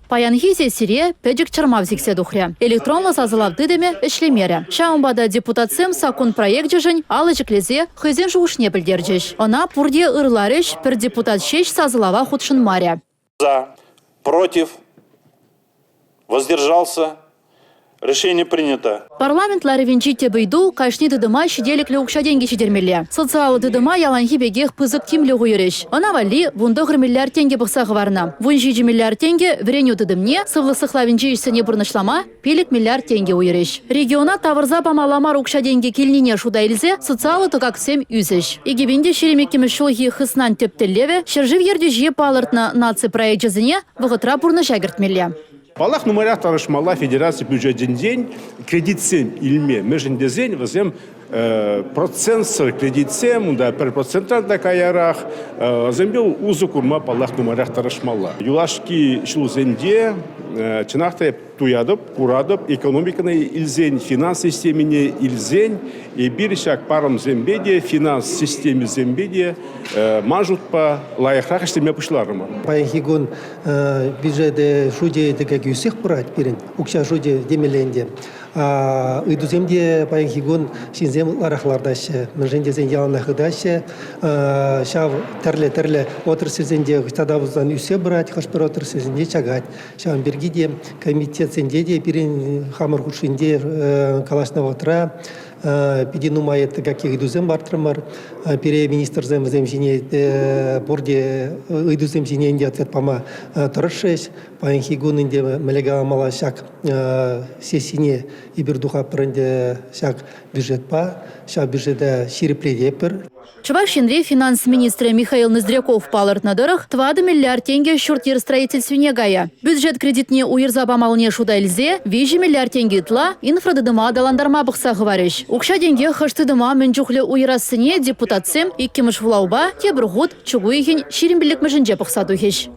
Паянхизе сире пэджик чармав зиксе духре. Электронлы сазылав дыдеме эшлемере. Шаумбада депутатсем сакун проект жежень алычыклезе хызен жуушне білдерджеш. Она пурде ырларыш пір депутат шеш сазылава худшын маря. За, против, воздержался. Решение принято. Парламент ларевенчи тебейду кашни дыдыма шиделік леукша деньги шидермеле. Социалы дыдыма яланхи бегех пызык тимлі ғуйырыш. Она вали вундығыр миллиард тенге бұқсағы варна. Вунжиджи миллиард тенге вреню дыдымне сывлысықла венчишсіне бұрнышлама пелік миллиард тенге уйырыш. Региона тавырза памалама рукша деньги келнине шуда илзе социалы тұқақсем үзіш. Егебенде шеремеккемі шулхи хыснан тептелеве шыржив ерде жие палыртна наци проект жазыне вғытра бұрны жагыртмеле. Балах нумарях тарышмала федерация бюджетен день кредитсем илме межендезень возем процент кредитсем да per процентар да каярах зембел узу курма балах нумарях тарышмала. Юлашки шлузенде чинахта туядып курадып экономиканы илзень финанс системине илзень и биришак парам зембеде финанс системе зембеде мажутпа лайхрах иштеме пушларыма. Паянхигун бюджеты шуде как юсих брать перен укша шуде демеленде. Идуземде паянхигун шинзем ларахлардаше меженде зен яланахыдаше шав терле отрасльзенде тадавуздан юсе брать хашпер отрасльзенде чагать шав бергиде комитет сендеде перен хамар хушинде калашнаватра пидинумает каких идузем бартрамар пере министр земжине борде идузем жиненде ответ пама торшеш паянхигун инде мелега малашак сесине и бердуха пренде шак бюджет па шак бюджета ширепледепер. Чувашинре финанс-министр Михаил Ноздряков палырт на дырах 2 миллиард тенге шуртир строительстве гая. Бюджет кредитне уйырза бамалне шуда илзе 5 миллиард тенге тла инфрадыдыма даландарма бұқса ғыварыш. Укша денге хыштыдыма мүнчухлі уйырасыне депутатсем иккемыш влауба тебір ғуд чугуйхин ширембілік мүжінже бұқса духеш.